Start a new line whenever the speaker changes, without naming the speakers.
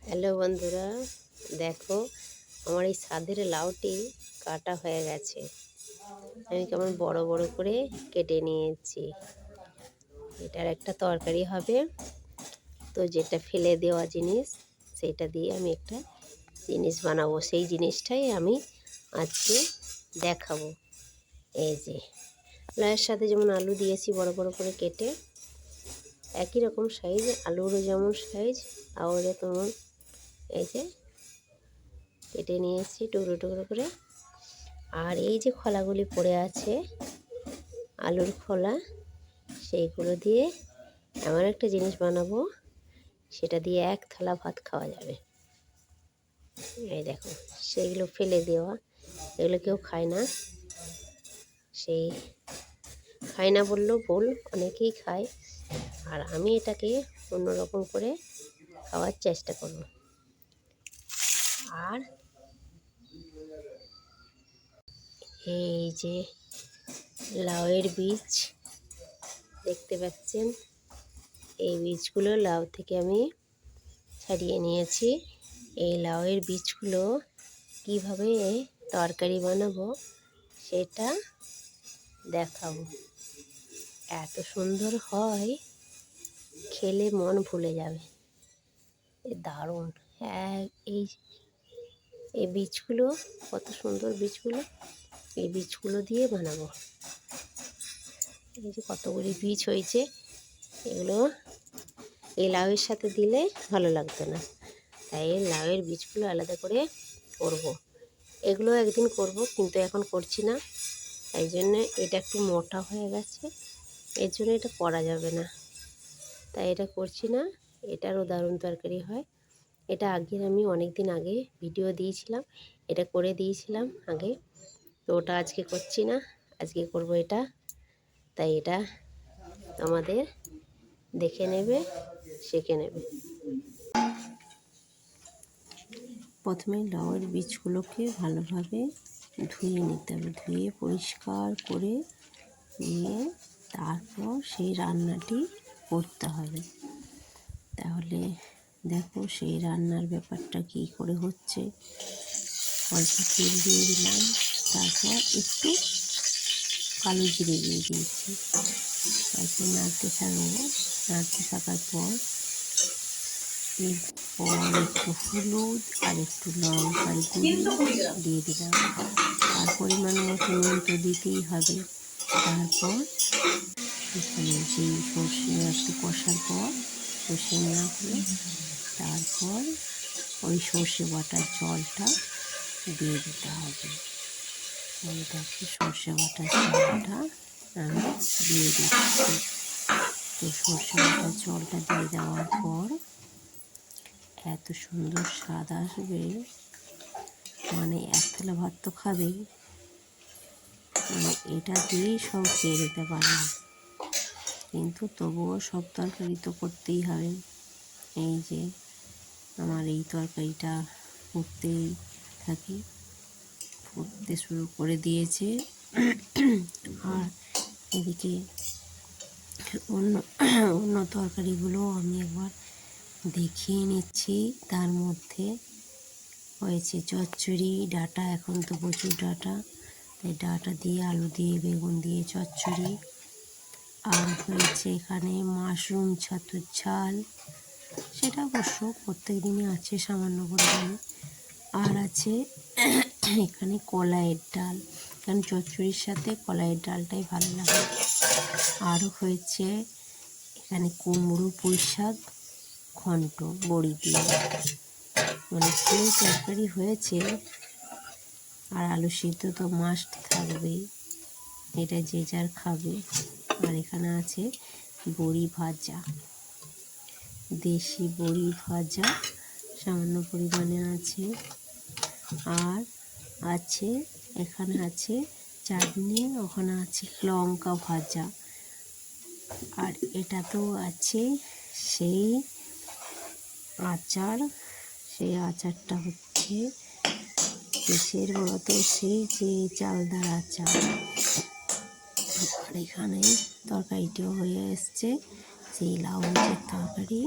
Hello বন্ধুরা, দেখো আমার এই ছাদের লাউটি কাটা হয়ে গেছে। আমি কেমন বড় বড় করে কেটে নিয়েছি। এটার একটা তরকারি হবে, তো যেটা ফেলে দেওয়া জিনিস সেটা দিয়ে আমি একটা জিনিস বানাবো। সেই জিনিসটাই আমি আজকে দেখাবো। এই যে লাউয়ের সাথে যেমন আলু দিয়েছি বড় বড় করে কেটে, একই রকম সাইজ আলুরও যেমন সাইজ, আর তেমন এই যে কেটে নিয়েছি টুকরো টুকরো করে। আর এই যে খোলাগুলি পড়ে আছে আলুর খোলা, সেইগুলো দিয়ে এমন একটা জিনিস বানাবো, সেটা দিয়ে এক থালা ভাত খাওয়া যাবে। এই দেখো, সেইগুলো ফেলে দেওয়া, এগুলো কেউ খায় না। সেই খায় না বললেও ভুল, অনেকেই খায়। আর আমি এটাকে অন্যরকম করে খাওয়ার চেষ্টা করব। আর এই যে লাউয়ের বীজ দেখতে পাচ্ছেন, এই বীজগুলো লাউ থেকে আমি ছাড়িয়ে নিয়েছি। এই লাউয়ের বীজগুলো কিভাবে তরকারি বানাবো সেটা দেখাবো। এত সুন্দর হয়, খেলে মন ভুলে যাবে, দারুণ। হ্যাঁ, এই এই বীজগুলো কত সুন্দর বীজগুলো, এই বীজগুলো দিয়ে বানাবো। এই যে কতগুলি বীজ হয়েছে, এগুলো এই লাউয়ের সাথে দিলে ভালো লাগতো না, তাই এই লাউয়ের বীজগুলো আলাদা করে করব। এগুলো একদিন করব, কিন্তু এখন করছি না। তাই জন্যে এটা একটু মোটা হয়ে গেছে, এর জন্য এটা করা যাবে না, তাই এটা করছি না। এটারও দারুণ তরকারি হয়। এটা আগের আমি অনেক দিন আগে ভিডিও দিয়েছিলাম, এটা করে দিয়েছিলাম আগে, তো ওটা আজকে করছি না, আজকে করব এটা। তাই এটা আমাদের দেখে নেবে, শিখে নেবে। প্রথমে লাউয়ের বীজগুলোকে ভালোভাবে ধুয়ে নিতে হবে, ধুয়ে পরিষ্কার করে নিয়ে তারপর সেই রান্নাটি করতে হবে। তাহলে দেখো সেই রান্নার ব্যাপারটা কী করে হচ্ছে। অল্প তেল দিয়ে দিলাম, তারপর একটু কালো জিরে দিয়ে দিয়েছি, তারপর নাড়তে থাকবো। নাড়তে থাকার পর এরপর একটু হলুদ আর একটু লঙ্কার গুঁড়ি দিয়ে দিলাম। আর পরিমাণ মতো নুন তো দিতেই হবে। তারপর এখানে সেই সর্ষে একটু কষার পর সর্ষে নেওয়া হলো, তারপর ওই সর্ষে বাটার জলটা দিয়ে দিতে হবে। এই দেখো সর্ষে বাটার জলটা আমি দিয়ে দিচ্ছি। তো সর্ষে বাটার জলটা দিয়ে দেওয়ার পর এত সুন্দর স্বাদ আসবে, মানে এক থালা ভাত তো খাবেই, মানে এটা দিয়েই সব খেয়ে দিতে পারবে। কিন্তু তবুও সব তরকারি তো করতেই হবে। এই যে আমার এই তরকারিটা করতেই থাকি, ফুটতে শুরু করে দিয়েছে। আর এদিকে অন্য অন্য তরকারিগুলো আমি একবার দেখিয়ে নিচ্ছি। তার মধ্যে হয়েছে চচ্চড়ি, ডাঁটা, এখন তো প্রচুর ডাঁটা, তাই ডাঁটা দিয়ে আলু দিয়ে বেগুন দিয়ে চচ্চড়ি। আর হয়েছে এখানে মাশরুম ছাতুর ঝাল, সেটা অবশ্য প্রত্যেক দিনই আছে সামান্য পরিমাণে। আর আছে এখানে কলাইয়ের ডাল, কারণ চচ্চড়ির সাথে কলাইয়ের ডালটাই ভালো লাগে। আরও হয়েছে এখানে কুমড়ো পুঁই শাক ঘন্ট বড়ি দিয়ে, অনেকগুলোই তরকারি হয়েছে। আর আলু সিদ্ধ তো মাস্ট থাকবেই, এটা যে যার খাবে। আর এখানে আছে বড়ি ভাজা, দেশি বড়ি ভাজা সামান্য পরিমাণে আছে। আর আছে এখানে আছে চাটনি, ওখানে আছে লঙ্কা ভাজা। আর এটা তো আছে সেই আচার, সেই আচারটা হচ্ছে কিসের বলতো, সেই যে চালদার আচার। আর এখানে তরকারিটিও হয়ে এসছে, সেই লাউ মাছের তরকারি।